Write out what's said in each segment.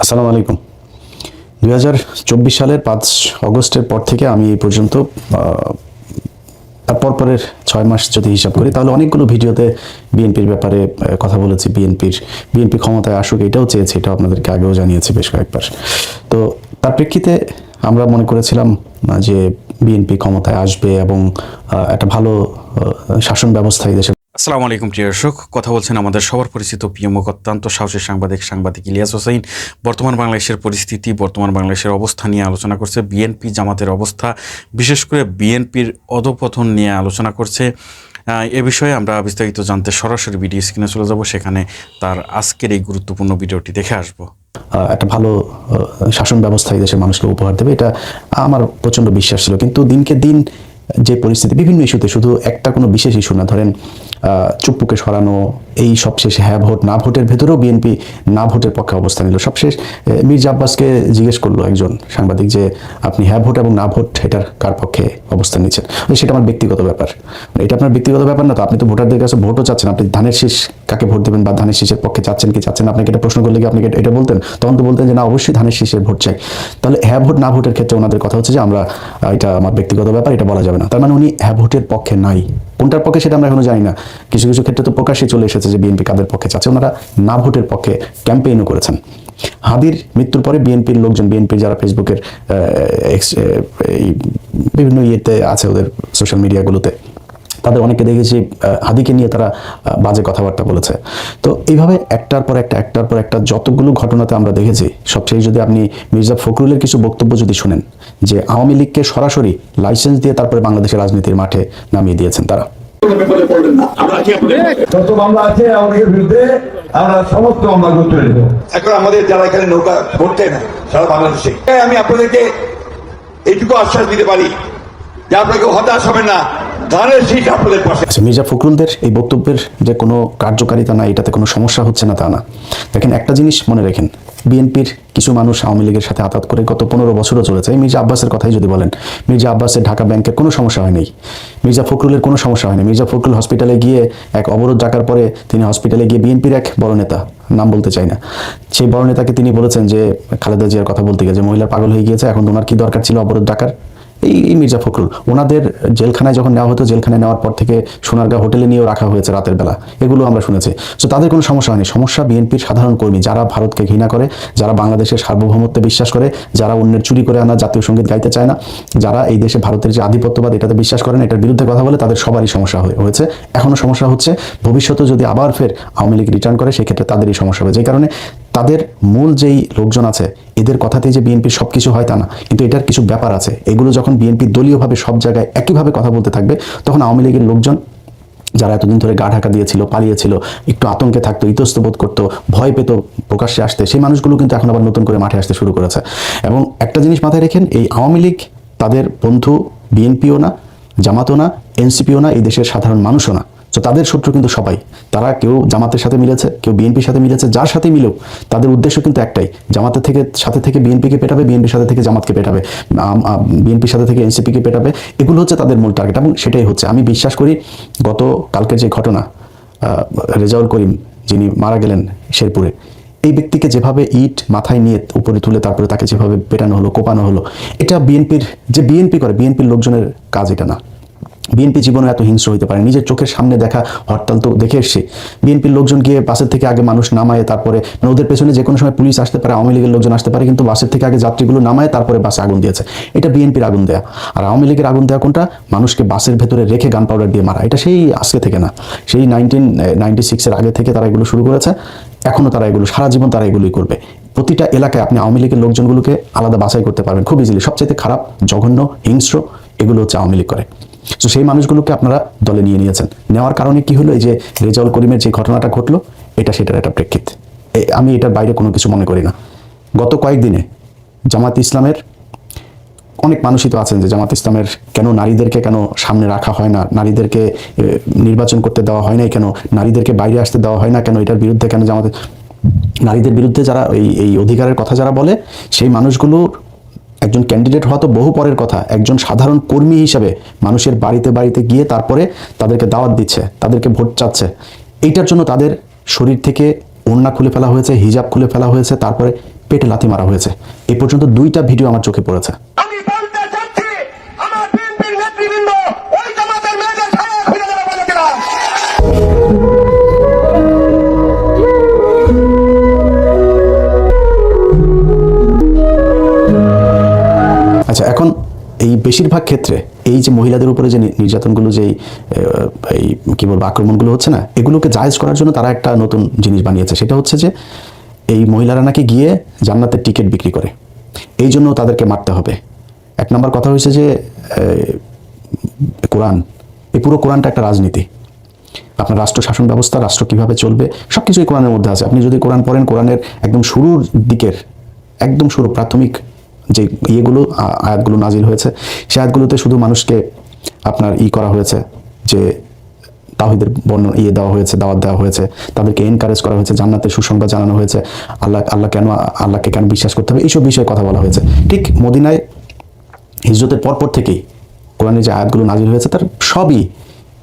আসসালামু আলাইকুম। 2024 সালের 5 অগস্টের পর থেকে আমি এই পর্যন্ত পরের 6 মাস যদি হিসাব করি তাহলে অনেকগুলো ভিডিওতে বিএনপির ব্যাপারে কথা বলেছি। বিএনপি ক্ষমতায় আসুক এটাও চেয়েছি, এটা আপনাদেরকে আগেও জানিয়েছি বেশ কয়েকবার। তো তার প্রেক্ষিতে আমরা মনে করেছিলাম যে বিএনপি ক্ষমতায় আসবে এবং একটা ভালো শাসন ব্যবস্থা এই দেশে। আসসালামু আলাইকুম প্রিয় দর্শক, কথা বলছেন আমাদের সবার পরিচিত প্রিয় মুখ অত্যন্ত সাহসী সাংবাদিক ইলিয়াস হোসেন। বর্তমান বাংলাদেশের পরিস্থিতি, বর্তমান বাংলাদেশের অবস্থা নিয়ে আলোচনা করছে। বিএনপি জামাতের অবস্থা, বিশেষ করে বিএনপির অধঃপতন নিয়ে আলোচনা করছে। এ বিষয়ে আমরা বিস্তারিত জানতে সরাসরি ভিডিও স্ক্রিনে চলে যাব, সেখানে তার আজকের এই গুরুত্বপূর্ণ ভিডিওটি দেখে আসবো। একটা ভালো শাসন ব্যবস্থা এই দেশের মানুষকে উপহার দেবে, এটা আমার প্রচণ্ড বিশ্বাস ছিল। কিন্তু দিনকে দিন যে পরিস্থিতি, বিভিন্ন ইস্যুতে, শুধু একটা কোনো বিশেষ ইস্যু না, ধরেন চুপ্পুকে সরানো, এই সবশেষ হ্যাঁ ভোট না ভোটের ভেতরেও বিএনপি না ভোটের পক্ষে অবস্থান নিল। সবশেষ মির্জা আব্বাসকে জিজ্ঞেস করলো একজন সাংবাদিক যে আপনি হ্যাঁ ভোট এবং না ভোট এটার কার পক্ষে অবস্থান নিচ্ছেন। সেটা আমার ব্যক্তিগত ব্যাপার, এটা আপনার ব্যক্তিগত ব্যাপার না তো। আপনি তো ভোটারদের কাছে ভোটও চাচ্ছেন, আপনি ধানের শীষ কাকে ভোট দেবেন বা ধানের শীষের পক্ষে চাচ্ছেন কি চাচ্ছেন, আপনাকে এটা প্রশ্ন করলে কি আপনি এটা বলতেন? তখন তো বলতেন যে না, অবশ্যই ধানের শীষের ভোট চাই। তাহলে হ্যাঁ ভোট না ভোটের ক্ষেত্রে ওনাদের কথা হচ্ছে যে আমরা এটা আমার ব্যক্তিগত ব্যাপার, এটা বলা যাবে না। তার মানে উনি হ্যাঁ ভোটের পক্ষে নাই। কোনটার পক্ষে সেটা আমরা এখনো জানি না। কিছু কিছু ক্ষেত্রে তো প্রকাশ্যে চলে এসেছে যে বিএনপি কাদের পক্ষে চাচ্ছে। ওনারা না ভোটের পক্ষে ক্যাম্পেইনও করেছেন। হাদির মৃত্যুর পরে বিএনপির লোকজন, বিএনপির যারা ফেসবুকের বিভিন্ন ইয়েতে আছে, ওদের সোশ্যাল মিডিয়াগুলোতে, তাদের অনেকে দেখেছি হাদিকে নিয়ে তারা বাজে কথাবার্তা বলেছে। তো এইভাবে একটার পর একটা যতগুলো ঘটনাতে আমরা দেখেছি। সবচেয়ে যদি আপনি মির্জা ফখরুলের কিছু বক্তব্য যদি শুনেন, যে আওয়ামী লীগকে সরাসরি লাইসেন্স দিয়ে তারপরে বাংলাদেশের রাজনীতির মাঠে নামিয়ে দিয়েছেন তারা। এখন আমাদের যারা এখানে নৌকা ভরতে না সারা বাংলাদেশে, আমি আপনাদেরকে এইটুকু আশ্বাস দিতে পারি যে আপনাকে হতাশ হবেন না। মির্জা ফখরুলদের এই বক্তব্যের যে কোনো কার্যকারিতা না, এটাতে কোনো সমস্যা হচ্ছে না তা না। দেখেন, একটা জিনিস মনে রাখেন, বিএনপির কিছু মানুষ আওয়ামী লীগের সাথে আতাত করে গত 15 বছরও চলেছে। মির্জা আব্বাসের কথাই যদি বলেন, মির্জা আব্বাসের ঢাকা ব্যাংকের কোনো সমস্যা হয়নি, মির্জা ফখরুলের কোনো সমস্যা হয়নি। মির্জা ফখরুল হসপিটালে গিয়ে এক অবরোধ ডাকার পরে তিনি হসপিটালে গিয়ে বিএনপির এক বড় নেতা, নাম বলতে চাই না, সেই বড় নেতাকে তিনি বলেছেন যে খালেদা জিয়ার কথা বলতে গিয়ে যে মহিলা পাগল হয়ে গিয়েছে, এখন ওনার কি দরকার ছিল অবরোধ ডাকার। এই মির্জা ফখরুল, ওনাদের জেলখানায় যখন নেওয়া হতো, জেলখানায় নেওয়ার পর থেকে সোনারগাঁ হোটেলে নিয়েও রাখা হয়েছে রাতের বেলা, এগুলো আমরা শুনেছি। তো তাদের কোনো সমস্যা হয়নি। সমস্যা বিএনপির সাধারণ কর্মী, যারা ভারতকে ঘৃণা করে, যারা বাংলাদেশের সার্বভৌমত্বে বিশ্বাস করে, যারা অন্যের চুরি করে আনা জাতীয় সঙ্গীত গাইতে চায় না, যারা এই দেশে ভারতের যে আধিপত্যবাদ এটাতে বিশ্বাস করেন, এটার বিরুদ্ধে কথা বলে, তাদের সবারই সমস্যা হয়েছে, এখনো সমস্যা হচ্ছে। ভবিষ্যতে যদি আবার ফের আওয়ামী লীগ রিটার্ন করে, সেক্ষেত্রে তাদেরই সমস্যা হবে। যে কারণে তাদের মূল যেই লোকজন আছে, এদের কথাতেই যে বিএনপির সবকিছু হয় তা না, কিন্তু এটার কিছু ব্যাপার আছে। এগুলো যখন বিএনপি দলীয়ভাবে সব জায়গায় একইভাবে কথা বলতে থাকবে, তখন আওয়ামী লীগের লোকজন যারা এতদিন ধরে গা ঢাকা দিয়েছিল, পালিয়েছিল, একটু আতঙ্কে থাকতো, ইতস্ত বোধ করতো, ভয় পেত প্রকাশ্যে আসতে, সেই মানুষগুলো কিন্তু এখন আবার নতুন করে মাঠে আসতে শুরু করেছে। এবং একটা জিনিস মাথায় রেখেন, এই আওয়ামী লীগ তাদের বন্ধু বিএনপিও না, জামাতও না, এনসিপিও না, এই দেশের সাধারণ মানুষও না। তো তাদের শত্রু কিন্তু সবাই। তারা কেউ জামাতের সাথে মিলেছে, কেউ বিএনপির সাথে মিলেছে, যার সাথে মিলেও তাদের উদ্দেশ্য কিন্তু একটাই, জামাতের সাথে থেকে বিএনপিকে পেটাবে, বিএনপির সাথে থেকে জামাতকে পেটাবে, বিএনপির সাথে থেকে এনসিপিকে পেটাবে। এগুলো হচ্ছে তাদের মূল টার্গেট, এবং সেটাই হচ্ছে। আমি বিশ্বাস করি গত কালকের যে ঘটনা, রেজাউল করিম যিনি মারা গেলেন শেরপুরে, এই ব্যক্তিকে যেভাবে ইট মাথায় নিয়ে উপরে তুলে তারপরে তাকে যেভাবে পেটানো হলো, কোপানো হলো, এটা বিএনপি করে, বিএনপির লোকজনের কাজ এটা না। বিএনপি জীবনে এত হিংস্র হইতে পারে। নিজের চোখের সামনে দেখা হরতাল তো দেখে এসছে। বিএনপির লোকজন গিয়ে বাসের থেকে আগে মানুষ নামায়, তারপরে ওদের পেছনে যে কোনো সময় পুলিশ আসতে পারে, আওয়ামী লীগের লোকজন আসতে পারে, কিন্তু বাসের থেকে আগে যাত্রীগুলো নামায় তারপরে বাসে আগুন দিয়েছে। এটা বিএনপির আগুন দেয়া। আর আওয়ামী লীগের আগুন দেওয়া কোনটা? মানুষকে বাসের ভেতরে রেখে গান পাউডার দিয়ে মারা। এটা সেই আজকে থেকে না, সেই 1996-এর আগে থেকে তারা এগুলো শুরু করেছে। এখনো তারা এগুলো সারা জীবন তারা এগুলোই করবে। প্রতিটা এলাকায় আপনি আওয়ামী লীগের লোকজনগুলোকে আলাদা বাছাই করতে পারবেন খুব ইজিলি। সবচাইতে খারাপ, জঘন্য, হিংস্র এগুলো হচ্ছে আওয়ামী লীগ করে। তো সেই মানুষগুলোকে আপনারা দলে নিয়েছেন। নেওয়ার কারণে কি হলো? এই যে রেজাউল করিমের যে ঘটনাটা ঘটলো, সেটার একটা প্রেক্ষিত। আমি এটার বাইরে কোনো কিছু মনে করি না। গত কয়েকদিনে জামাত ইসলামের অনেক মানুষই তো আছেন যে জামাত ইসলামের কেন নারীদেরকে কেন সামনে রাখা হয় না, নারীদেরকে নির্বাচন করতে দেওয়া হয় না কেন, নারীদেরকে বাইরে আসতে দেওয়া হয় না কেন, এটার বিরুদ্ধে কেন জামাত, নারীদের বিরুদ্ধে যারা এই অধিকারের কথা যারা বলে, সেই মানুষগুলোর একজন ক্যান্ডিডেট হওয়া তো বহু পরের কথা। একজন সাধারণ কর্মী হিসেবে মানুষের বাড়িতে বাড়িতে গিয়ে তারপরে তাদেরকে দাওয়াত দিচ্ছে, তাদেরকে ভোট চাচ্ছে। এইটার জন্য তাদের শরীর থেকে ওড়না খুলে ফেলা হয়েছে, হিজাব খুলে ফেলা হয়েছে, তারপরে পেটে লাথি মারা হয়েছে। এই পর্যন্ত 2টা ভিডিও আমার চোখে পড়েছে। আমি বলতে চাচ্ছি আমার বিএনপির নেতৃবৃন্দ ওই জামাতের মেয়েদের সামনে খুলে দেওয়া বলেছিলাম। আচ্ছা, এখন এই বেশিরভাগ ক্ষেত্রে এই যে মহিলাদের উপরে যে নির্যাতনগুলো, যে এই কি বলবো আক্রমণগুলো হচ্ছে না, এগুলোকে জায়েজ করার জন্য তারা একটা নতুন জিনিস বানিয়েছে। সেটা হচ্ছে যে এই মহিলারা নাকি গিয়ে জান্নাতের টিকিট বিক্রি করে, এই জন্য তাদেরকে মারতে হবে। 1 নম্বর কথা হয়েছে যে কোরআন, এই পুরো কোরআনটা একটা রাজনীতি। আপনার রাষ্ট্র শাসন ব্যবস্থা, রাষ্ট্র কিভাবে চলবে, সব কিছুই কোরআনের মধ্যে আছে। আপনি যদি কোরআন পড়েন, কোরআনের একদম শুরুর দিকের, একদম শুরু প্রাথমিক যে ইয়েগুলো আয়াতগুলো নাজিল হয়েছে, সেই আয়াতগুলোতে শুধু মানুষকে আপনার করা হয়েছে যে তাওহীদের বর্ণনা দেওয়া হয়েছে, দাওয়াত দেওয়া হয়েছে, তাদেরকে এনকারেজ করা হয়েছে, জান্নাতের সুসংবাদ জানানো হয়েছে, আল্লাহকে কেন বিশ্বাস করতে হবে, এইসব বিষয়ে কথা বলা হয়েছে। ঠিক মদিনায় হিজরতের পরপর থেকেই কোরআনের যে আয়াতগুলো নাজিল হয়েছে, তার সবই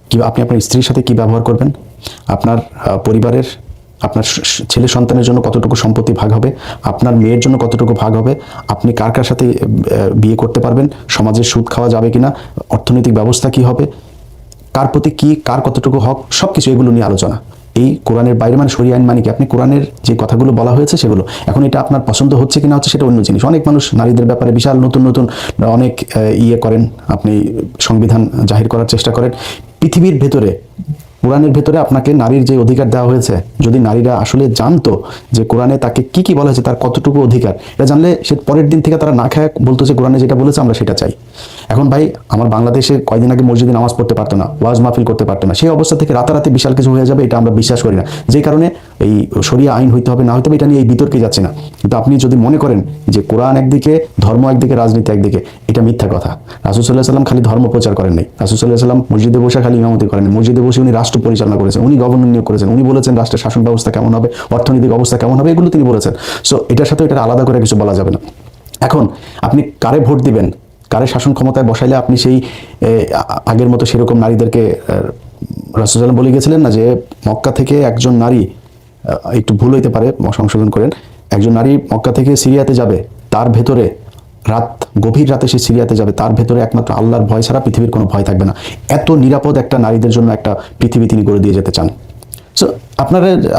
কি আপনি আপনার স্ত্রীর সাথে কি ব্যবহার করবেন, আপনার পরিবারের, আপনার ছেলে সন্তানের জন্য কতটুকু সম্পত্তি ভাগ হবে, আপনার মেয়ের জন্য কতটুকু ভাগ হবে, আপনি কার কার সাথে বিয়ে করতে পারবেন, সমাজের সুদ খাওয়া যাবে কিনা, অর্থনৈতিক ব্যবস্থা কি হবে, কার প্রতি কি, কার কতটুকু হক, সব কিছু এগুলো নিয়ে আলোচনা। এই কোরআনের বাইরে মানে শরিয়া আইন মানে কি, আপনি কোরআনের যে কথাগুলো বলা হয়েছে সেগুলো। এখন এটা আপনার পছন্দ হচ্ছে কিনা হচ্ছে সেটা অন্য জিনিস। অনেক মানুষ নারীদের ব্যাপারে বিশাল নতুন নতুন অনেক করেন, আপনি সংবিধান জাহির করার চেষ্টা করেন। পৃথিবীর ভেতরে, কোরআনের ভেতরে আপনাকে নারীর যে অধিকার দেওয়া হয়েছে, যদি নারীরা আসলে জানতো যে কোরআনে তাকে কি কি বলা হয়েছে, তার কতটুকু অধিকার, এটা জানলে সে পরের দিন থেকে তারা না খায় বলতো যে কোরআনে যেটা বলেছে আমরা সেটা চাই। এখন ভাই, আমার বাংলাদেশে কয়দিন আগে মসজিদে নামাজ পড়তে পারতো না, ওয়াজ মাহফিল করতে পারতো না, সেই অবস্থা থেকে রাতারাতি বিশাল কিছু হয়ে যাবে, এটা আমরা বিশ্বাস করি না। যে কারণে এই শরিয়া আইন হইতে হবে না হইতে হবে এটা নিয়ে এই বিতর্কে যাচ্ছে না। কিন্তু আপনি যদি মনে করেন যে কোরআন একদিকে, ধর্ম একদিকে, রাজনীতি একদিকে, এটা মিথ্যা কথা। রাসূল সাল্লাল্লাহু আলাইহি ওয়াসাল্লাম খালি ধর্ম প্রচার করেন নাই, রাসূল সাল্লাল্লাহু আলাইহি ওয়াসাল্লাম মসজিদে বসে খালি ইমামতি করেন নাই, মসজিদে বসে উনি রাষ্ট্র পরিচালনা করেছেন, উনি গভর্নর নিয়োগ করেছেন, উনি বলেছেন রাষ্ট্রের শাসন ব্যবস্থা কেমন হবে, অর্থনৈতিক অবস্থা কেমন হবে, এগুলো তিনি বলেছেন। সো এটার সাথে এটা আলাদা করে কিছু বলা যাবে না। এখন আপনি কারে ভোট দিবেন, কারে শাসন ক্ষমতায় বসাইলে আপনি সেই আগের মতো সেরকম নারীদেরকে, রাসূল সাল্লাল্লাহু আলাইহি ওয়াসাল্লাম বলে গেছিলেন না যে মক্কা থেকে একজন নারী, একটু ভুল হইতে পারে, সংশোধন করেন, একজন নারী মক্কা থেকে সিরিয়াতে যাবে, তার ভেতরে গভীর রাতে সে সিরিয়াতে যাবে, তার ভেতরে একমাত্র আল্লাহর ভয় ছাড়া পৃথিবীর কোনো ভয় থাকবে না। এত নিরাপদ একটা নারীদের জন্য একটা পৃথিবী তিনি গড়ে দিয়ে যেতে চান। সো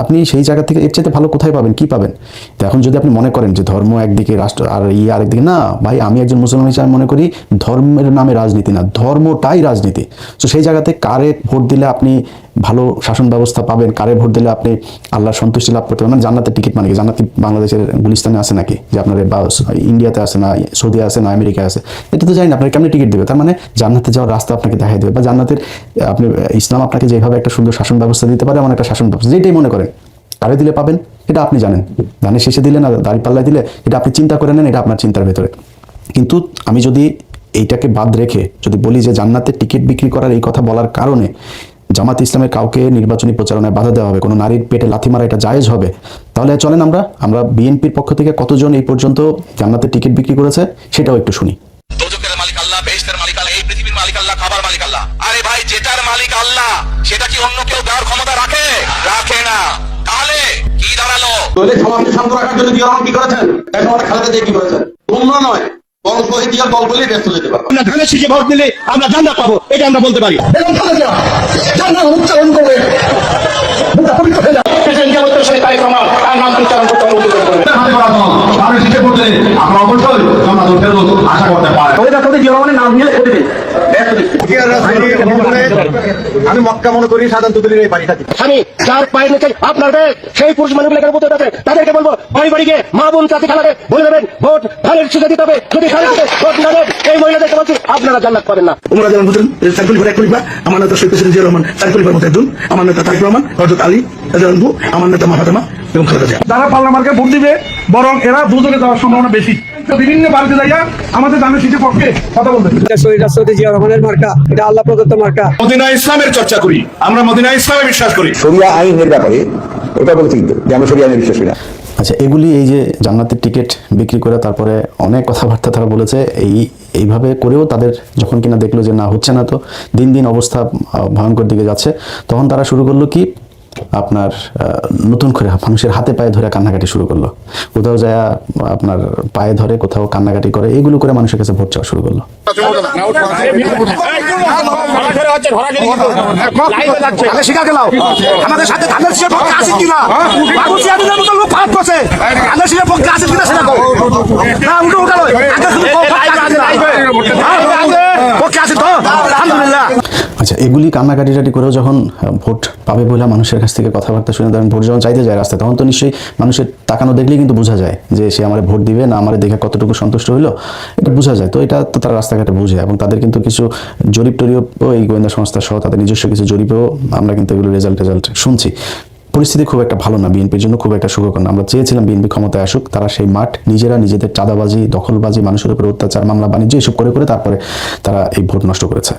আপনি সেই জায়গা থেকে এর চাইতে ভালো কোথায় পাবেন, কি পাবেন? তো এখন যদি আপনি মনে করেন যে ধর্ম একদিকে, রাষ্ট্র আর আরেকদিকে, না ভাই, আমি একজন মুসলমান হিসেবে মনে করি ধর্মের নামে রাজনীতি না, ধর্মটাই রাজনীতি। তো সেই জায়গাতে কারে ভোট দিলে আপনি ভালো শাসন ব্যবস্থা পাবেন, কারে ভোট দিলে আপনি আল্লাহর সন্তুষ্টি লাভ করতে পারবেন, জান্নাতের টিকিট মানে কি, জান্নাত বাংলাদেশের গুলিস্তানে আছে নাকি, যে আপনার বা ইন্ডিয়াতে আছে না, সৌদি আছে না, আমেরিকায় আছে, এটা তো জানি না, আপনাকে কেমনি টিকিট দেবে? তার মানে জান্নাতে যাওয়ার রাস্তা আপনাকে দেখাই দেবে, বা জান্নাতের আপনি ইসলাম আপনাকে যেভাবে একটা সুন্দর শাসন ব্যবস্থা দিতে পারে, এমন একটা শাসন ব্যবস্থা, যেটাই মনে করেন কারে দিলে পাবেন এটা আপনি জানেন। ধানের শেষে দিলে না দাড়ি পাল্লায় দিলে, এটা আপনি চিন্তা করে নেন, এটা আপনার চিন্তার ভেতরে। কিন্তু আমি যদি এইটাকে বাদ রেখে যদি বলি যে জান্নাতের টিকিট বিক্রি করার এই কথা বলার কারণে জামাত ইসলামের কাউকে নির্বাচনী প্রচারণায় বাধা দেওয়া হবে, কোনো নারীর পেটে লাথি মারা এটা জায়েজ হবে, তাহলে চলেন আমরা বিএনপির পক্ষ থেকে কতজন এই পর্যন্ত জান্নাতের টিকিট বিক্রি করেছে সেটাও একটু শুনি। দোজখের মালিক আল্লাহ, বেহেশতের মালিক আল্লাহ, এই পৃথিবীর মালিক আল্লাহ, খাবার মালিক আল্লাহ। আরে ভাই, যেটার মালিক আল্লাহ সেটা কি অন্য কেউ দেওয়ার ক্ষমতা রাখে? রাখে না। তাহলে কি দাঁড়ালো? সমাজকে শান্ত রাখার জন্য জিয়া রহমান কি করেছেন, এখন আমরা খালেদা জিয়া কি করেছেন? তোমরা নয়, বরং শহীদ জিয়ার দল বলেই ব্যস্ত যেতে পারবো। আমরা ধানের শীষে ভোট দিলে আমরা জান্নাত পাবো, এটা আমরা বলতে পারি। উচ্চারণ করে আমি মক্কা মনে করি সাধারণ তুলির এই বাড়িটা আমি যার পায়ের নিচে আপনার দেশ, সেই পুরুষ মানুষগুলো এখানে উপস্থিত আছে, তাদেরকে বলবো বাড়ি বাড়ি গিয়ে মা বোন চাচি খালাদের বলে দেবেন ভোট ধানের শীষে দিতে হবে। যদি ধানের শীষে ভোট না দেন, এই মহিলাদেরকে বলছি আপনারা জান্নাত পাবেন না। উমরা যেমন বলছেন চার খলিফার এক খলিফা, আমার নেতা শহীদ প্রেসিডেন্ট জিয়া রহমান চার খলিফার মতো একজন, আমার নেতা তারেক রহমান, হযরত আলী রাদিয়াল্লাহু আনহু, আমার নেতা মা ফাতেমা এবং খালেদা জিয়া। যারা পার্লামেন্টকে ভোট দিবে বরং এরা দুজনে যাওয়ার সম্ভাবনা বেশি। বিভিন্ন বাড়িতে যাইয়া আমাদের ধানের শীষের পক্ষে কথা বলতে শহীদ রাষ্ট্রপতি জিয়া রহমানের মার্কা, এটা আল্লাহ প্রদত্ত মার্কা। মদিনা ইসলামের চর্চা করি, আমরা মদিনা ইসলামে বিশ্বাস করি। শরিয়া আইনের ব্যাপারে ওটা বলছি যে আমরা শরিয়া আইনে বিশ্বাস করি না। আচ্ছা, এগুলি এই যে জান্নাতের টিকিট বিক্রি করে তারপরে অনেক কথাবার্তা তারা বলেছে, এইভাবে করেও তাদের যখন কিনা দেখলো যে না হচ্ছে না, তো দিন দিন অবস্থা ভয়ঙ্কর দিকে যাচ্ছে, তখন তারা শুরু করলো কি, আপনার নতুন করে মানুষের হাতে পায়ে ধরে কান্নাকাটি শুরু করলো, কোথাও যায় আপনার পায়ে ধরে, কোথাও কান্নাকাটি করে, এগুলো করে মানুষের কাছে ভোট চাওয়া শুরু করলো। আমাদের সাথে ধানের শীষের পক্ষে আসেন কিনা, বাবু চেয়ারম্যানের মতো লোক ফাঁক করছে, ধানের শীষের পক্ষে আসেন কিনা সেটা কও। না উল্টো উল্টা নয়, আগে শুধু পক্ষে আসেন তো আলহামদুলিল্লাহ। আচ্ছা, এগুলি কান্নাকাটি টাটি করেও যখন ভোট পাবে বলে মানুষের কাছ থেকে কথাবার্তা শুনে ধরেন ভোট যখন চাইতে যায় রাস্তায়, তখন তো নিশ্চয়ই মানুষের তাকানো দেখলেই কিন্তু বোঝা যায় যে সে আমার ভোট দিবে না আমার দেখে কতটুকু সন্তুষ্ট হইলো, এটা বোঝা যায়। তো এটা তো তারা রাস্তাঘাটে বুঝে, এবং তাদের কিন্তু কিছু জরিপ টরিপ এই গোয়েন্দা সংস্থা সহ তাদের নিজস্ব কিছু জরিপেও আমরা কিন্তু এগুলো রেজাল্ট শুনছি। পরিস্থিতি খুব একটা ভালো না, বিএনপির জন্য খুব একটা সুখকর না। আমরা চেয়েছিলাম বিএনপি ক্ষমতায় আসুক, তারা সেই মাঠ নিজেরা নিজেদের চাঁদাবাজি, দখলবাজি, মানুষের উপরে অত্যাচার, মামলা বাণিজ্য এসব করে করে তারপরে তারা এই ভোট নষ্ট করেছে।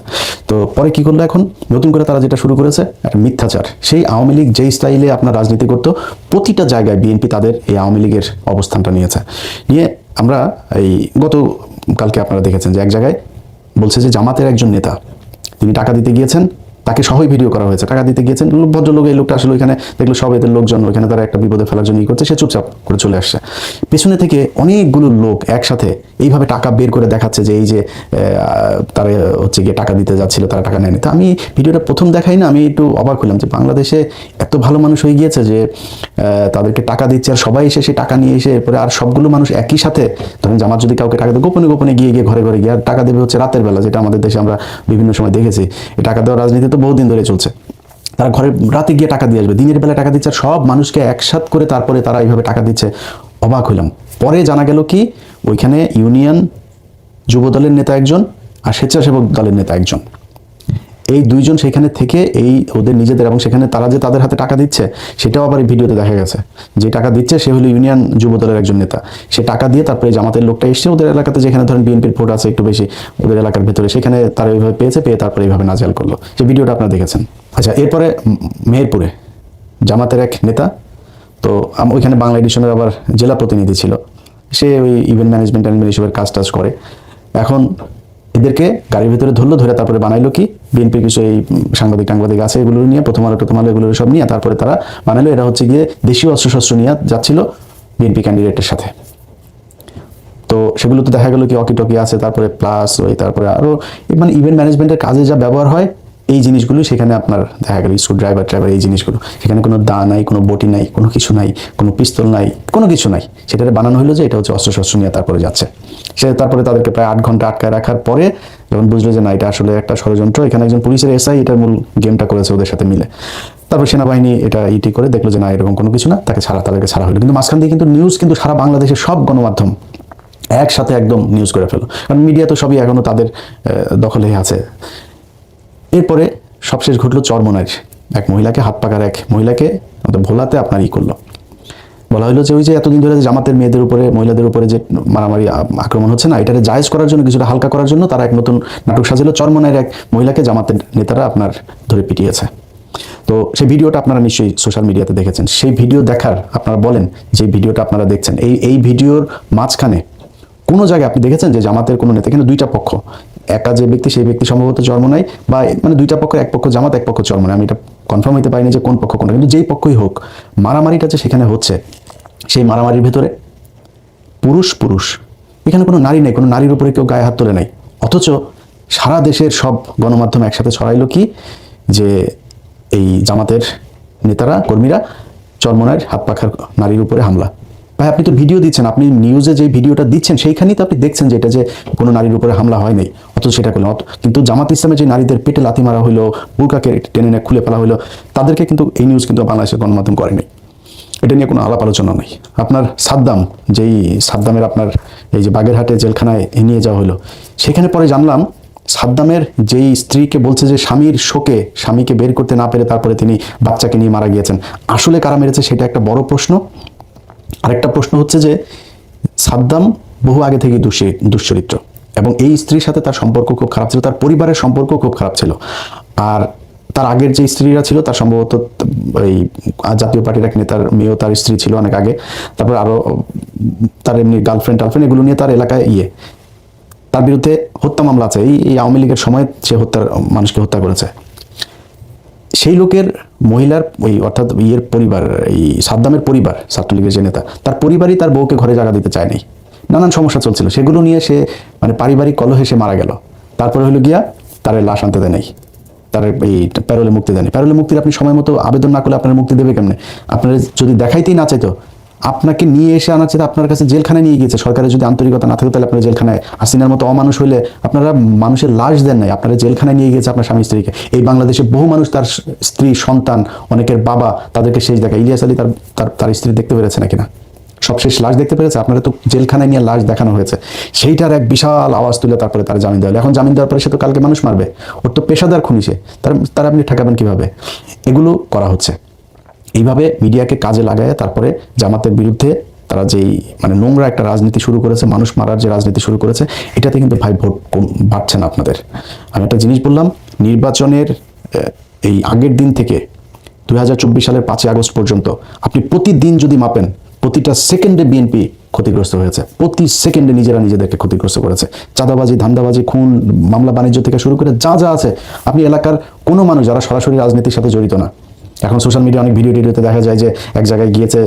তো পরে কি করলো, এখন নতুন করে তারা যেটা শুরু করেছে একটা মিথ্যাচার। সেই আওয়ামী লীগ যেই স্টাইলে আপনার রাজনীতি করতো, প্রতিটা জায়গায় বিএনপি তাদের এই আওয়ামী লীগের অবস্থানটা নিয়েছে। নিয়ে আমরা এই কালকে আপনারা দেখেছেন যে এক জায়গায় বলছে যে জামাতের একজন নেতা তিনি টাকা দিতে গিয়েছেন, তাকে সহই ভিডিও করা হয়েছে, টাকা দিতে গিয়েছেন, ভদ্রলোক, এই লোকটা আসলে ওইখানে দেখলো সব এদের লোকজন ওইখানে তারা একটা বিপদে ফেলার জন্য করছে, সে চুপচাপ করে চলে আসছে। পেছনে থেকে অনেকগুলো লোক একসাথে এইভাবে টাকা বের করে দেখাচ্ছে যে এই যে তারা হচ্ছে গিয়ে টাকা দিতে যাচ্ছিল, তারা টাকা নেয়নি। তো আমি ভিডিওটা প্রথম দেখাই না, আমি একটু অবাক হলাম যে বাংলাদেশে এত ভালো মানুষ হয়ে গিয়েছে যে তাদেরকে টাকা দিচ্ছে, আর সবাই এসে সেই টাকা নিয়ে এসে এরপরে আর সবগুলো মানুষ একই সাথে, ধরেন জামাত যদি কাউকে টাকা দেয় গোপনে গোপনে গিয়ে ঘরে ঘরে গিয়ে আর টাকা দেবে হচ্ছে রাতের বেলা, যেটা আমাদের দেশে আমরা বিভিন্ন সময় দেখেছি। এই টাকা দেওয়ার রাজনীতি তো বহুদিন ধরে চলছে। তারা ঘরে রাতে গিয়ে টাকা দিয়ে আসবে, দিনের বেলা টাকা দিচ্ছে, আর সব মানুষকে একসাথ করে তারপরে তারা এইভাবে টাকা দিচ্ছে। অবাক হইলাম। পরে জানা গেল কি ওইখানে ইউনিয়ন যুব দলের নেতা একজন আর স্বেচ্ছাসেবক দলের নেতা একজন, এই দুইজন সেখানে থেকে এই ওদের নিজেদের, এবং সেখানে তারা যে তাদের হাতে টাকা দিচ্ছে সেটাও আবার এই ভিডিওতে দেখা গেছে। যে টাকা দিচ্ছে সে হলো ইউনিয়ন যুব দলের একজন নেতা, সে টাকা দিয়ে তারপরে জামাতের লোকটা এসছে ওদের এলাকাতে, যেখানে ধরেন বিএনপির ভোট আছে একটু বেশি ওদের এলাকার ভেতরে, সেখানে তারা এইভাবে পেয়ে তারপরে এইভাবে নাজেহাল করলো। যে ভিডিওটা আপনারা দেখেছেন। আচ্ছা, এরপরে মেহেরপুরে জামাতের এক নেতা, তো ওইখানে বাংলা এডিশনের আবার জেলা প্রতিনিধি ছিল, সে ওই ইভেন্ট ম্যানেজমেন্ট এসবের কাজ করে। এখন এদেরকে গাড়ির ভিতরে ধরলো, ধরে তারপরে বানাইলো কি বিএনপির কিছু এই সাংবাদিক আছে, এগুলো নিয়ে প্রথম আলো এগুলো সব নিয়ে তারপরে তারা বানাইলো এরা হচ্ছে গিয়ে দেশীয় অস্ত্রশস্ত্র নিয়ে যাচ্ছিল বিএনপি ক্যান্ডিডেটের সাথে। তো সেগুলো তো দেখা গেল কি অকি টকি আছে, তারপরে প্লাস ওই তারপরে আরো মানে ইভেন্ট ম্যানেজমেন্টের কাজে যা ব্যবহার হয় এই জিনিসগুলো সেখানে আপনার দেখা গেল স্ক্রু ড্রাইভার এই জিনিসগুলো, সেখানে কোনো দা নাই, কোনো বটি নাই, কোনো কিছু নাই, কোনো পিস্তল নাই, কোনো কিছু নাই। সেটাতে বানানো হলো যে এটা হচ্ছে অস্ত্রশস্ত্র নিয়ে তারপরে যাচ্ছে। সে তারপরে তাদেরকে প্রায় 8 ঘন্টা আটকায় রাখার পরে যখন বুঝলো যে না এটা আসলে একটা ষড়যন্ত্র, এখানে একজন পুলিশের এসআই এটার মূল গেমটা করেছে ওদের সাথে মিলে, তারপর সেনাবাহিনী এটা ইটি করে দেখলো যে না এরকম কোনো কিছু না, তাদেরকে ছাড়া হলো। কিন্তু মাঝখান দিয়ে কিন্তু নিউজ কিন্তু সারা বাংলাদেশের সব গণমাধ্যম একসাথে একদম নিউজ করে ফেলো, কারণ মিডিয়া তো সবই এখনো তাদের দখলে আছে। এরপরে সবশেষ ঘটলো চরমনাইর এক মহিলাকে, হাত পাকার এক মহিলাকে ভোলাতে আপনার করলো। বলা হলো যে ওই যে এতদিন ধরে জামাতের মেয়েদের উপরে মহিলাদের উপরে যে মারামারি আক্রমণ হচ্ছে না, এটাকে জায়েজ করার জন্য, কিছুটা হালকা করার জন্য তারা এক নতুন নাটক সাজিল। চরমনাইয়ের এক মহিলাকে জামাতের নেতারা আপনার ধরে পিটিয়েছে। তো সেই ভিডিওটা আপনারা নিশ্চয়ই সোশ্যাল মিডিয়াতে দেখেছেন। সেই ভিডিও দেখার আপনারা বলেন যে ভিডিওটা আপনারা দেখছেন, এই ভিডিওর মাঝখানে কোনো জায়গায় আপনি দেখেছেন যে জামাতের কোনো নেতা, কিন্তু দুইটা পক্ষ, একা যে ব্যক্তি সেই ব্যক্তি সম্ভবত চরমনাই, বা মানে দুইটা পক্ষ, এক পক্ষ জামাত এক পক্ষ চরমনাই, আমি এটা কনফার্ম হইতে পারিনি যে কোন পক্ষ কোনটা, কিন্তু যেই পক্ষই হোক মারামারিটা যে সেখানে হচ্ছে, সেই মারামারির ভেতরে পুরুষ, এখানে কোনো নারী নেই, কোনো নারীর উপরে কেউ গায়ে হাত তোলে নাই। অথচ সারা দেশের সব গণমাধ্যম একসাথে ছড়াইলো কি যে এই জামাতের নেতারা কর্মীরা চরমনাইয়ের হাত পাখার নারীর উপরে হামলা। ভাই আপনি তো ভিডিও দিচ্ছেন, আপনি নিউজে যে ভিডিওটা দিচ্ছেন সেইখানেই তো আপনি দেখছেন যে এটা যে কোনো নারীর উপরে হামলা হয় নাই, অথচ সেটা করলেন। কিন্তু জামাত ইসলামে যে নারীদের পেটে লাথি মারা হইলো, বুরকাকে টেনে খুলে ফেলা হইলো, তাদেরকে কিন্তু এই নিউজ কিন্তু বাংলাদেশের গণমাধ্যম করেনি। এটা নিয়ে কোনো আলাপ আলোচনা নেই। আপনার সাদ্দামের আপনার এই যে বাগেরহাটে জেলখানায় নিয়ে যাওয়া হলো, সেখানে পরে জানলাম সাদ্দামের যেই স্ত্রীকে বলছে যে স্বামীর শোকে স্বামীকে বের করতে না পেরে তারপরে তিনি বাচ্চাকে নিয়ে মারা গিয়েছেন। আসলে কারা মেরেছে সেটা একটা বড় প্রশ্ন। আরেকটা প্রশ্ন হচ্ছে যে সাদ্দাম বহু আগে থেকে দুশ্চরিত্র, এবং এই স্ত্রীর সাথে তার সম্পর্ক খুব খারাপ ছিল, তার পরিবারের সম্পর্ক খুব খারাপ ছিল। আর তার আগের যে স্ত্রীরা ছিল তার সম্ভবত এই জাতীয় পার্টির এক নেতার মেয়েও তার স্ত্রী ছিল অনেক আগে, তারপর আরো তার এমনি গার্লফ্রেন্ড এগুলো নিয়ে তার এলাকায় তার বিরুদ্ধে হত্যা মামলা আছে। এই আওয়ামী লীগের সময় সে মানুষকে হত্যা করেছে। সেই লোকের মহিলার ওই অর্থাৎ ইয়ের পরিবার, এই সাদ্দামের পরিবার, ছাত্রলীগের যে নেতা, তার পরিবারই তার বউকে ঘরে জায়গা দিতে চায়নি। নানান সমস্যা চলছিল, সেগুলো নিয়ে সে মানে পারিবারিক কলহে সে মারা গেল। তারপরে হলো গিয়া তার লাশ আনতে দেয় নাই, তার এই প্যারোলে মুক্তি দেয়নি। প্যারোলে মুক্তির আপনি সময় মতো আবেদন না করলে আপনার মুক্তি দেবে কেমনে? আপনার যদি দেখাইতেই না চাইতো, আপনাকে নিয়ে এসে আনার চেয়ে আপনার কাছে জেলখানায় নিয়ে গিয়েছে। সরকারের যদি আন্তরিকতা না থাকে তাহলে আপনার জেলখানায়, হাসিনার মতো অমানুষ হইলে আপনারা মানুষের লাশ দেন নাই, আপনারা জেলখানায় নিয়ে গিয়েছে আপনার স্বামী স্ত্রীকে। এই বাংলাদেশে বহু মানুষ তার স্ত্রী, সন্তান, অনেকের বাবা, তাদেরকে শেষ দেখা। ইলিয়াস আলী তার স্ত্রী দেখতে পেরেছে নাকি না? সবশেষ লাশ দেখতে পেরেছে? আপনারা তো জেলখানায় নিয়ে লাশ দেখানো হয়েছে। সেইটার এক বিশাল আওয়াজ তুলে তারপরে তার জামিন দেওয়া। এখন জামিন দেওয়ার পরে সে তো কালকে মানুষ মারবে, ওর তো পেশাদার খুনি সে, তার আপনি ঠেকাবেন কিভাবে? এগুলো করা হচ্ছে। এইভাবে মিডিয়াকে কাজে লাগায় তারপরে জামাতের বিরুদ্ধে তারা যেই মানে নোংরা একটা রাজনীতি শুরু করেছে, মানুষ মারার যে রাজনীতি শুরু করেছে, এটাতে কিন্তু ভাই ভোট বাড়ছে না আপনাদের। আমি একটা জিনিস বললাম, নির্বাচনের এই আগের দিন থেকে 2024 সালের 5 আগস্ট পর্যন্ত আপনি প্রতিদিন যদি মাপেন, প্রতিটা সেকেন্ডে বিএনপি ক্ষতিগ্রস্ত হয়েছে। প্রতি সেকেন্ডে নিজেরা নিজেদেরকে ক্ষতিগ্রস্ত করেছে। চাঁদাবাজি, ধান্দাবাজি, খুন, মামলা বাণিজ্য থেকে শুরু করে যা যা আছে, আপনি এলাকার কোনো মানুষ যারা সরাসরি রাজনীতির সাথে জড়িত না, এখন সোশ্যাল মিডিয়া অনেক ভিডিওতে দেখা যায় যে এক জায়গায় গিয়েছে,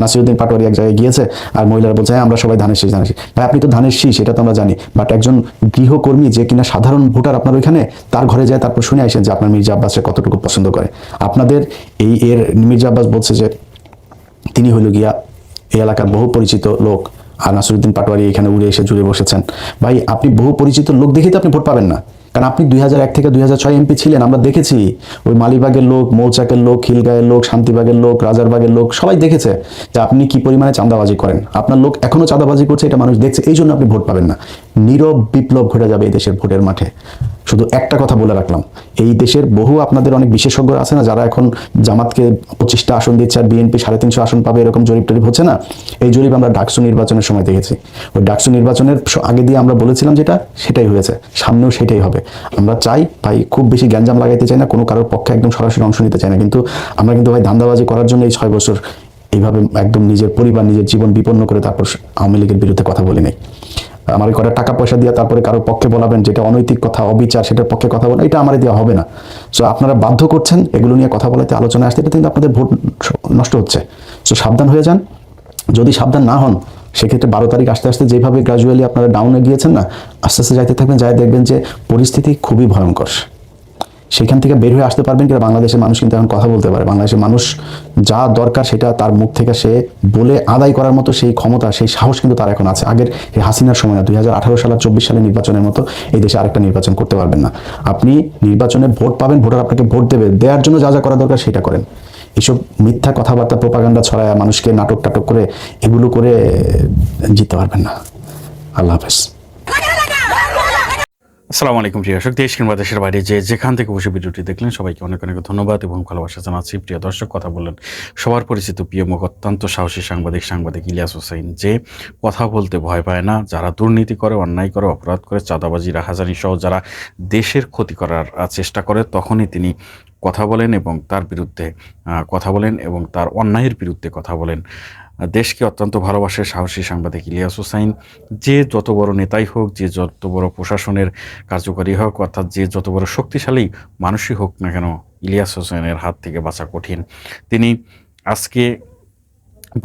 নাসিরউদ্দিন পাটোয়ারি এক জায়গায় গিয়েছে, আর মহিলারা বলছে হ্যাঁ আমরা সবাই ধানের শীষ। ভাই আপনি তো ধানের শীষ, এটা তো আমরা জানি, বাট একজন গৃহকর্মী যে কিনা সাধারণ ভোটার আপনার ওইখানে, তার ঘরে যায়, তারপর শুনে আসেন যে আপনার মির্জা আব্বাসকে কতটুকু পছন্দ করে। আপনাদের মির্জা আব্বাস বলছে যে তিনি হলো গিয়া এই এলাকার বহু পরিচিত লোক, আর নাসিরউদ্দিন পাটোয়ারি এখানে উড়ে এসে জুড়ে বসেছেন। ভাই আপনি বহু পরিচিত লোক দেখেই তো আপনি ভোট পাবেন না, কারণ আপনি 2001 থেকে 2006 এমপি ছিলেন। আমরা দেখেছি ওই মালিবাগের লোক, মৌচাকের লোক, খিলগাঁয়ের লোক, শান্তিবাগের লোক, রাজারবাগের লোক সবাই দেখেছে যে আপনি কি পরিমাণে চাঁদাবাজি করেন। আপনার লোক এখনো চাঁদাবাজি করছে, এটা মানুষ দেখছে, এই জন্য আপনি ভোট পাবেন না। নীরব বিপ্লব ঘটে যাবে এই দেশের ভোটের মাঠে। শুধু একটা কথা বলে রাখলাম, এই দেশের বহু আপনাদের অনেক বিশেষজ্ঞ আছে না, যারা এখন জামাতকে 25টা আসন দিচ্ছে আর বিএনপি 350 আসন পাবে, এরকম জরিপ টরিপ হচ্ছে না। এই জরিপ আমরা ডাকসু নির্বাচনের সময় দেখেছি। ওই ডাকসু নির্বাচনের আগে দিয়ে আমরা বলেছিলাম যেটা, সেটাই হয়েছে, সামনেও সেটাই হবে। আমরা চাই ভাই, খুব বেশি গ্যাঞ্জাম লাগাইতে চাই না, কোনো কারোর পক্ষে একদম সরাসরি অংশ নিতে চাই না, কিন্তু আমরা কিন্তু ভাই ধান্দাবাজি করার জন্য এই 6 বছর এইভাবে একদম নিজের পরিবার, নিজের জীবন বিপন্ন করে তারপর আওয়ামী লীগের বিরুদ্ধে কথা বলি নাই। আমার কটা টাকা পয়সা দিয়ে তারপরে কারোর পক্ষে বলাবেন যেটা অনৈতিক কথা, অবিচার, সেটার পক্ষে কথা বলা, এটা আমার দেওয়া হবে না। সো আপনারা বাধ্য করছেন এগুলো নিয়ে কথা বলাতে, আলোচনায় আসতে, এটা কিন্তু আপনাদের ভোট নষ্ট হচ্ছে। সো সাবধান হয়ে যান। যদি সাবধান না হন, সেক্ষেত্রে 12 তারিখ আসতে আসতে যেভাবে গ্রাজুয়ালি আপনারা ডাউনে গিয়েছেন না, আস্তে আস্তে যাইতে থাকবেন, যাই দেখবেন যে পরিস্থিতি খুবই ভয়ঙ্কর। সেখান থেকে বের হয়ে আসতে পারবেন কিনা? বাংলাদেশের মানুষ কিন্তু এখন কথা বলতে পারে। বাংলাদেশের মানুষ যা দরকার সেটা তার মুখ থেকে সে বলে আদায় করার মতো সেই ক্ষমতা, সেই সাহস কিন্তু তার এখন আছে। আগের এই হাসিনার সময় না, 2018 সাল আর 24 সালের নির্বাচনের মতো এই দেশে আরেকটা নির্বাচন করতে পারবেন না। আপনি নির্বাচনে ভোট পাবেন, ভোটার আপনাকে ভোট দেবে, দেওয়ার জন্য যা যা করা দরকার সেটা করেন। এসব মিথ্যা কথাবার্তা, প্রোপাগান্ডা ছড়ায়, মানুষকে নাটক টাটক করে এগুলো করে জিততে পারবেন না। আল্লাহ হাফেজ। আসসালামু আলাইকুম প্রিয় দর্শক, দেশ কিংবা দেশের বাইরে যে যেখান থেকে বসে ভিডিওটি দেখলেন সবাইকে অনেক অনেক ধন্যবাদ এবং ভালোবাসা জানাচ্ছি। প্রিয় দর্শক, কথা বললেন সবার পরিচিত প্রিয় মুখ, অত্যন্ত সাহসী সাংবাদিক ইলিয়াস হোসেন, যে কথা বলতে ভয় পায় না। যারা দুর্নীতি করে, অন্যায় করে, অপরাধ করে, চাঁদাবাজি, রাহাজানি সহ যারা দেশের ক্ষতি করার চেষ্টা করে, তখনই তিনি কথা বলেন এবং তার বিরুদ্ধে কথা বলেন এবং তার অন্যায়ের বিরুদ্ধে কথা বলেন। দেশকে অত্যন্ত ভালোবাসে সাহসী সাংবাদিক ইলিয়াস হোসেন। যে যত বড় নেতাই হোক, যে যত বড় প্রশাসনের কার্যকারী হোক, অর্থাৎ যে যত বড় শক্তিশালী মানুষই হোক না কেন, ইলিয়াস হোসেনের হাত থেকে বাঁচা কঠিন। তিনি আজকে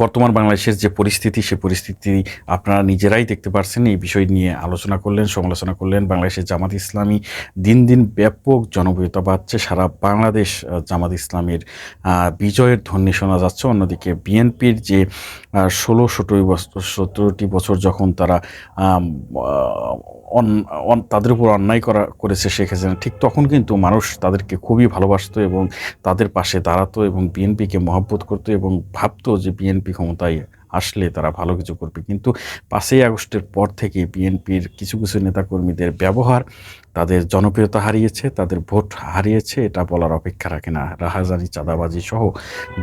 বর্তমান বাংলাদেশের যে পরিস্থিতি, সে পরিস্থিতি আপনারা নিজেরাই দেখতে পাচ্ছেন। এই বিষয় নিয়ে আলোচনা করলেন, সমালোচনা করলেন। বাংলাদেশের জামাত ইসলামী দিন দিন ব্যাপক জনপ্রিয়তা পাচ্ছে। সারা বাংলাদেশ জামাত ইসলামের বিজয়ের ধ্বনি শোনা যাচ্ছে। অন্যদিকে বিএনপির যে 16-17টি বছর যখন তারা তাদের উপর অন্যায় করেছে শেখ হাসিনা, ঠিক তখন কিন্তু মানুষ তাদেরকে খুবই ভালোবাসতো এবং তাদের পাশে দাঁড়াতো এবং বিএনপিকে মহব্বত করতো এবং ভাবতো যে বিএনপি ক্ষমতায় আসলে তারা ভালো কিছু করবে। কিন্তু 5ই আগস্টের পর থেকে বিএনপির কিছু কিছু নেতাকর্মীদের ব্যবহার তাদের জনপ্রিয়তা হারিয়েছে, তাদের ভোট হারিয়েছে, এটা বলার অপেক্ষা রাখে না। রাহাজানি, চাঁদাবাজি সহ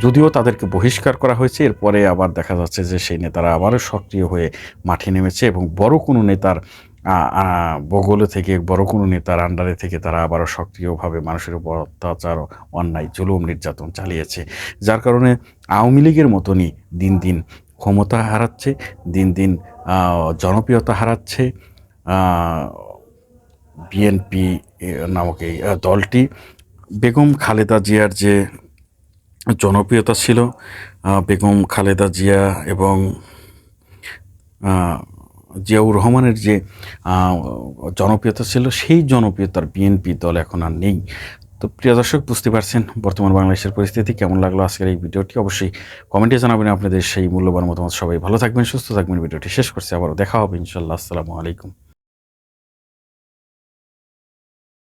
যদিও তাদেরকে বহিষ্কার করা হয়েছে, এরপরে আবার দেখা যাচ্ছে যে সেই নেতারা আবারও সক্রিয় হয়ে মাঠে নেমেছে এবং বড় কোনো নেতার বগলে থেকে, বড় কোনো নেতার আন্ডারে থেকে তারা আবারও সক্রিয়ভাবে মানুষের উপর অত্যাচার, অন্যায়, জুলুম, নির্যাতন চালিয়েছে। যার কারণে আওয়ামী লীগের মতনই দিন দিন ক্ষমতা হারাচ্ছে, দিন দিন জনপ্রিয়তা হারাচ্ছে বিএনপি নামক এই দলটি। বেগম খালেদা জিয়ার যে জনপ্রিয়তা ছিল, বেগম খালেদা জিয়া এবং জিয়াউর রহমানের যে জনপ্রিয়তা ছিল, সেই জনপ্রিয়তার বিএনপি দল এখন আর নেই। তো প্রিয় দর্শক, বুঝতে পারছেন বর্তমান বাংলাদেশের পরিস্থিতি। কেমন লাগলো আজকের এই ভিডিওটি অবশ্যই কমেন্টে জানাবেন আপনাদের সেই মূল্যবান মতামত। সবাই ভালো থাকবেন, সুস্থ থাকবেন। ভিডিওটি শেষ করছি, আবারও দেখা হবে ইনশাল্লাহ। আসসালামু আলাইকুম।